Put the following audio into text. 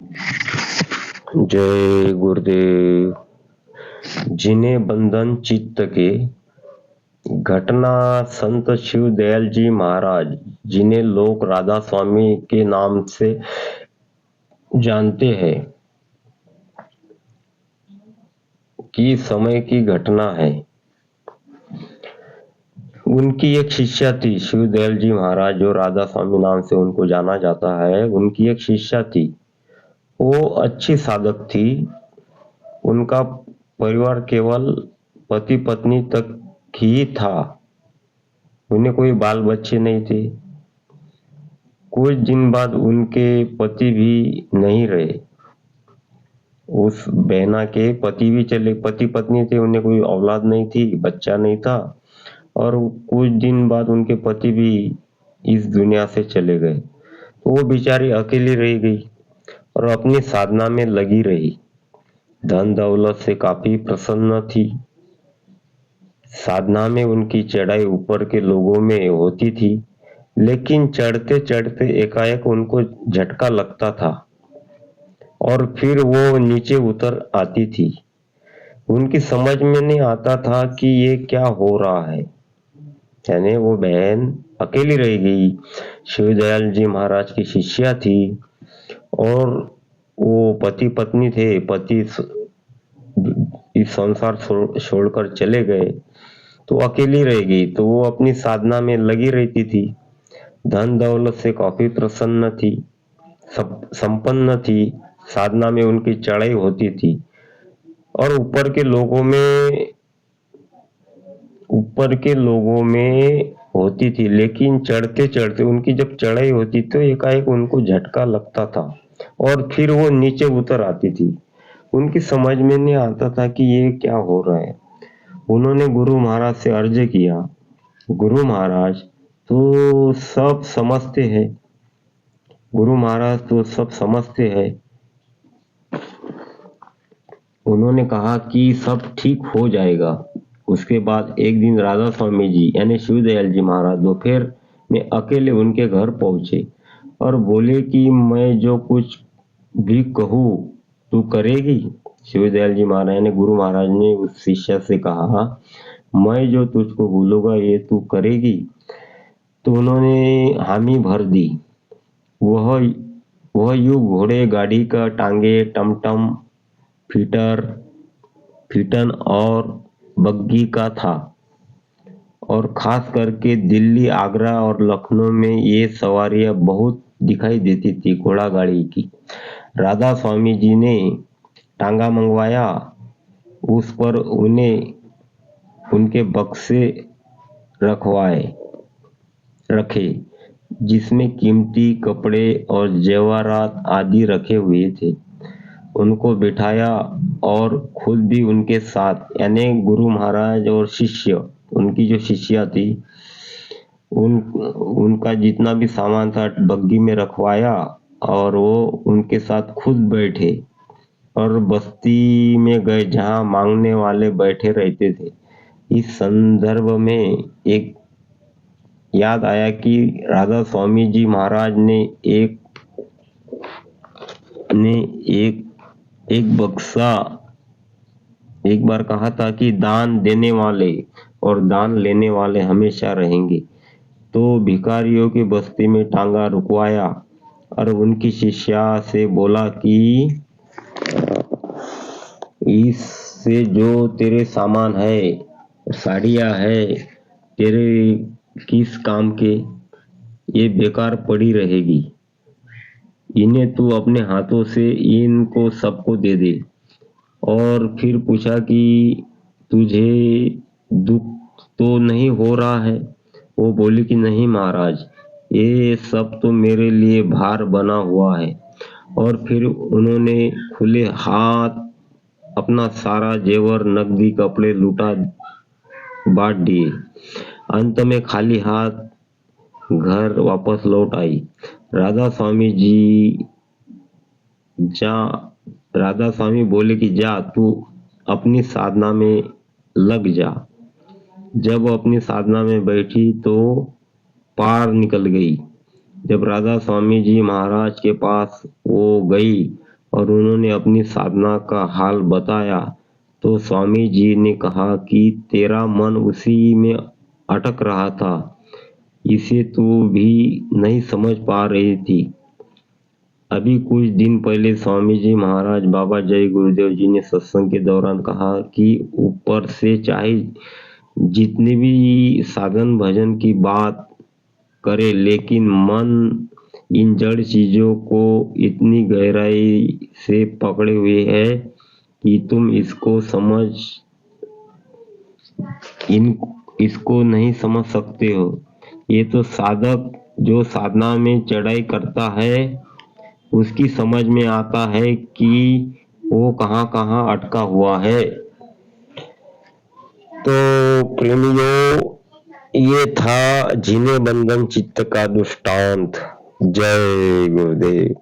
जय गुरुदेव। जिन्हें बंधन चित्त के घटना संत शिव दयाल जी महाराज, जिन्हें लोग राधा स्वामी के नाम से जानते हैं, की समय की घटना है। उनकी एक शिष्या थी, शिव दयाल जी महाराज, जो राधा स्वामी नाम से उनको जाना जाता है। उनकी एक शिष्या थी, वो अच्छी साधक थी। उनका परिवार केवल पति पत्नी तक ही था, उन्हें कोई बाल बच्चे नहीं थे। कुछ दिन बाद उनके पति भी नहीं रहे, उस बहना के पति भी चले, पति पत्नी थे, उन्हें कोई औलाद नहीं थी, बच्चा नहीं था। और कुछ दिन बाद उनके पति भी इस दुनिया से चले गए, तो वो बेचारी अकेली रह गई और अपनी साधना में लगी रही। धन दौलत से काफी प्रसन्न थी। साधना में उनकी चढ़ाई ऊपर के लोगों में होती थी, लेकिन चढ़ते चढ़ते एकाएक उनको झटका लगता था और फिर वो नीचे उतर आती थी। उनकी समझ में नहीं आता था कि ये क्या हो रहा है। यानी वो बहन अकेली रह गई, शिव दयाल जी महाराज की शिष्या थी, और वो पति पत्नी थे। पति इस संसार छोड़कर चले गए, तो अकेली रह गई। तो वो अपनी साधना में लगी रहती थी। धन दौलत से काफी प्रसन्न थी, संपन्न थी। साधना में उनकी चढ़ाई होती थी और ऊपर के लोगों में होती थी, लेकिन चढ़ते चढ़ते उनकी जब चढ़ाई होती तो एकाएक उनको झटका लगता था और फिर वो नीचे उतर आती थी। उनकी समझ में नहीं आता था कि ये क्या हो रहा है। उन्होंने गुरु महाराज से अर्ज किया, गुरु महाराज तो सब समझते हैं, गुरु महाराज तो सब समझते हैं। उन्होंने कहा कि सब ठीक हो जाएगा। उसके बाद एक दिन राधा स्वामी जी यानी शिव दयाल जी महाराज दोपहर में अकेले उनके घर पहुंचे और बोले कि मैं जो कुछ भी कहूँ तू करेगी। शिव दयाल जी महाराज ने, गुरु महाराज ने उस शिष्य से कहा, मैं जो तुझको बोलूंगा ये तू करेगी। तो उन्होंने हामी भर दी। वह वह युग घोड़े गाड़ी का, टांगे, टमटम, फिटन और बग्गी का था, और खास करके दिल्ली, आगरा और लखनऊ में ये सवारियां बहुत दिखाई देती थी, घोड़ा गाड़ी की। राधा स्वामी जी ने टांगा मंगवाया, उस पर उन्हें उनके बक्से रखे, जिसमें कीमती कपड़े और जेवरात आदि रखे हुए थे। उनको बिठाया और खुद भी उनके साथ, यानी गुरु महाराज और शिष्य, उनकी जो शिष्या थी, उनका जितना भी सामान था बग्गी में रखवाया और वो उनके साथ खुद बैठे और बस्ती में गए जहां मांगने वाले बैठे रहते थे। इस संदर्भ में एक याद आया कि राधा स्वामी जी महाराज ने एक बक्सा एक बार कहा था कि दान देने वाले और दान लेने वाले हमेशा रहेंगे। तो भिखारियों की बस्ती में टांगा रुकवाया और उनकी शिष्या से बोला कि इससे जो तेरे सामान है, साड़ियाँ है, तेरे किस काम के, ये बेकार पड़ी रहेगी। इन्हें तू अपने हाथों से इनको सबको दे दे। और फिर पूछा कि तुझे दुख तो नहीं हो रहा है? वो बोली कि नहीं महाराज, ये सब तो मेरे लिए भार बना हुआ है। और फिर उन्होंने खुले हाथ अपना सारा जेवर, नकदी, कपड़े लूटा बांट दिए। अंत में खाली हाथ घर वापस लौट आई। राधा स्वामी बोले कि जा, तू अपनी साधना में लग जा। जब वो अपनी साधना में बैठी तो पार निकल गई। जब राधा स्वामी जी महाराज के पास वो गई और उन्होंने अपनी साधना का हाल बताया तो स्वामी जी ने कहा कि तेरा मन उसी में अटक रहा था, इसे तू भी नहीं समझ पा रही थी। अभी कुछ दिन पहले स्वामी जी महाराज बाबा जय गुरुदेव जी ने सत्संग के दौरान कहा कि ऊपर से चाहे जितने भी साधन भजन की बात करे, लेकिन मन इन जड़ चीजों को इतनी गहराई से पकड़े हुए है कि तुम इसको नहीं समझ सकते हो। ये तो साधक जो साधना में चढ़ाई करता है उसकी समझ में आता है कि वो कहाँ कहाँ अटका हुआ है। तो प्रेमियों, ये था जिने बंधन चित्त का दृष्टांत। जय गुरुदेव।